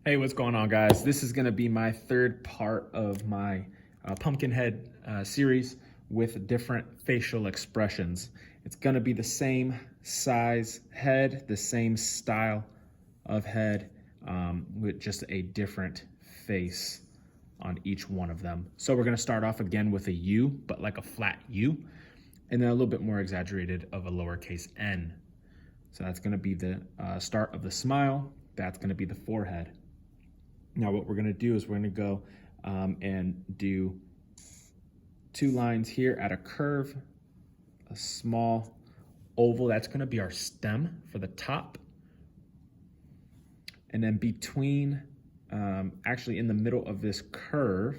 Hey, what's going on, guys? This is going to be my third part of my Pumpkin Head series with different facial expressions. It's going to be the same size head, the same style of head, with just a different face on each one of them. So we're going to start off again with a U, but like a flat U, and then a little bit more exaggerated of a lowercase n. So that's going to be the start of the smile. That's going to be the forehead. Now what we're gonna do is we're gonna go and do two lines here at a curve, a small oval, that's gonna be our stem for the top. And then between, actually in the middle of this curve,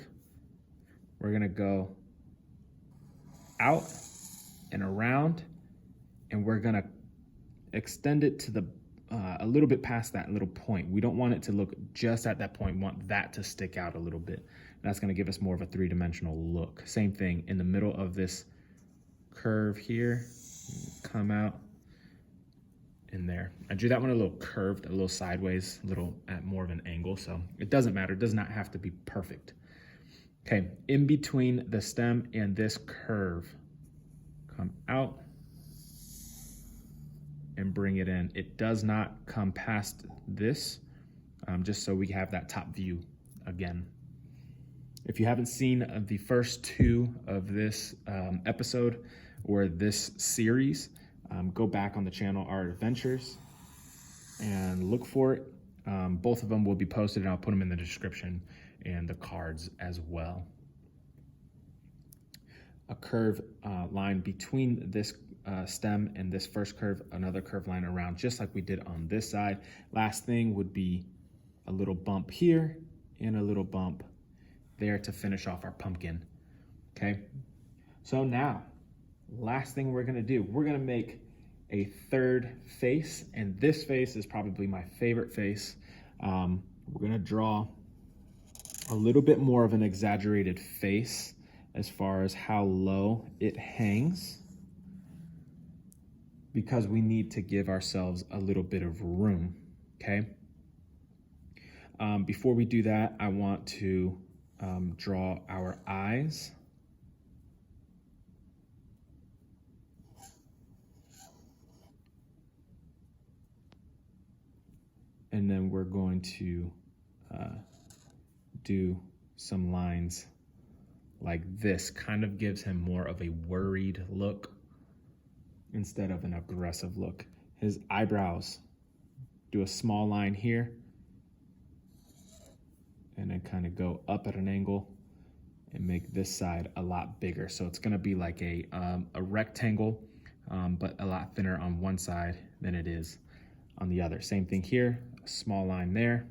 we're gonna go out and around, and we're gonna extend it to the a little bit past that little point. We don't want it to look just at that point. We want that to stick out a little bit. That's going to give us more of a three-dimensional look. Same thing in the middle of this curve here. Come out in there. I drew that one a little curved, a little sideways, a little at more of an angle. So it doesn't matter. It does not have to be perfect. Okay, in between the stem and this curve, come out and bring it in. It does not come past this, just so we have that top view again. If you haven't seen the first two of this episode or this series, go back on the channel, Our Adventures, and look for it. Both of them will be posted, and I'll put them in the description and the cards as well. A curve line between this stem and this first curve, another curve line around, just like we did on this side. Last thing would be a little bump here and a little bump there to finish off our pumpkin. Okay, so now last thing we're gonna do, we're gonna make a third face, and this face is probably my favorite face. We're gonna draw a little bit more of an exaggerated face as far as how low it hangs, because we need to give ourselves a little bit of room, okay? Before we do that, I want to draw our eyes. And then we're going to do some lines like this. Kind of gives him more of a worried look instead of an aggressive look. His eyebrows, do a small line here and then kind of go up at an angle and make this side a lot bigger. So it's gonna be like a rectangle, but a lot thinner on one side than it is on the other. Same thing here, a small line there,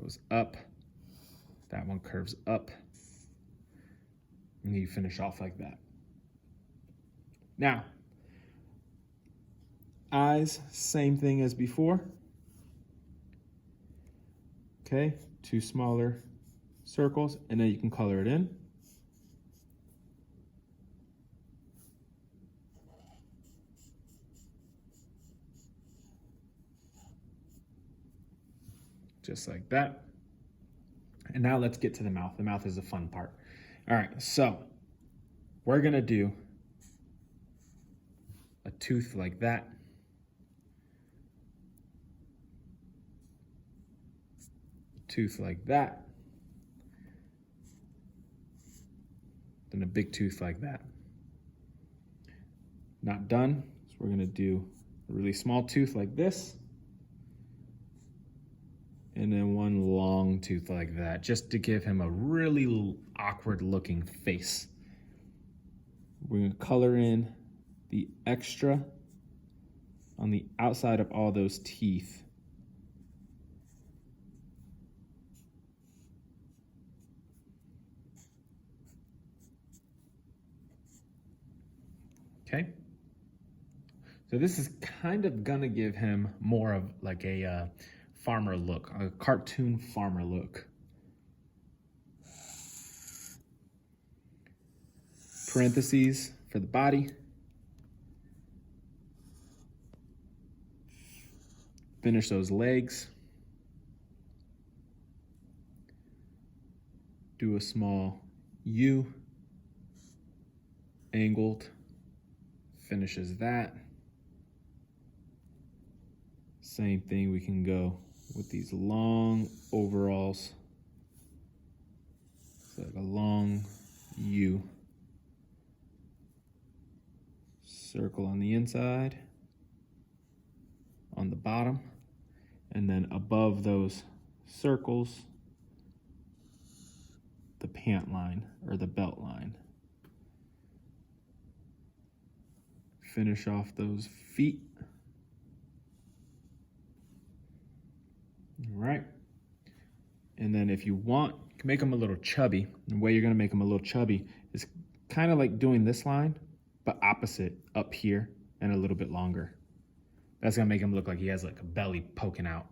goes up, that one curves up, and you finish off like that. Now, eyes, same thing as before. Okay, two smaller circles, and then you can color it in. Just like that. And now let's get to the mouth. The mouth is the fun part. All right, so we're gonna do a tooth like that. Tooth like that. Then a big tooth like that. Not done, so we're gonna do a really small tooth like this. And then one long tooth like that, just to give him a really awkward looking face. We're gonna color in the extra on the outside of all those teeth. Okay. So this is kind of gonna give him more of like a farmer look, a cartoon farmer look. Parentheses for the body. Finish those legs. do a small U, angled, finishes that. Same thing, we can go with these long overalls. It's like a long U. Circle on the inside, on the bottom, and then above those circles, the pant line or the belt line. Finish off those feet. All right. And then if you want, you can make them a little chubby. The way you're gonna make them a little chubby is kind of like doing this line, but opposite up here and a little bit longer. That's gonna make him look like he has like a belly poking out.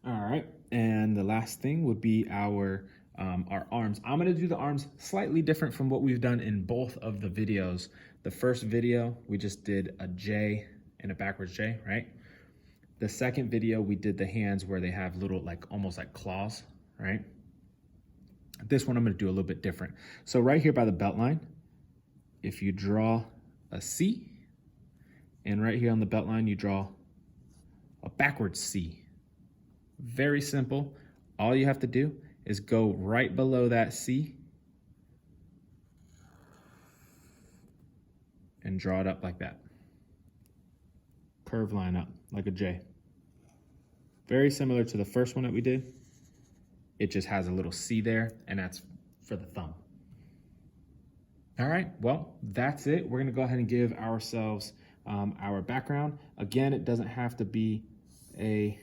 All right, and the last thing would be our arms. I'm gonna do the arms slightly different from what we've done in both of the videos. The first video, we just did a J and a backwards J, right? The second video, we did the hands where they have little, like almost like claws, right? This one I'm gonna do a little bit different. So right here by the belt line, if you draw a C, and right here on the belt line, you draw a backwards C. Very simple. All you have to do is go right below that C and draw it up like that. Curve line up like a J. Very similar to the first one that we did. It just has a little C there, and that's for the thumb. All right, well, that's it. We're gonna go ahead and give ourselves our background. Again, it doesn't have to be a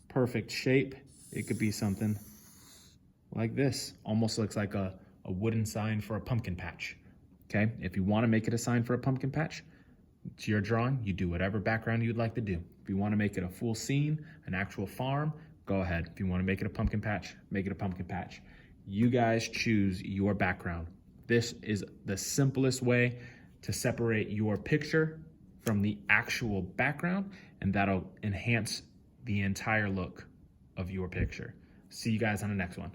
perfect shape. It could be something like this. Almost looks like a wooden sign for a pumpkin patch, okay? If you wanna make it a sign for a pumpkin patch, it's your drawing. You do whatever background you'd like to do. If you wanna make it a full scene, an actual farm, go ahead. If you wanna make it a pumpkin patch, make it a pumpkin patch. You guys choose your background. This is the simplest way to separate your picture from the actual background, and that'll enhance the entire look of your picture. See you guys on the next one.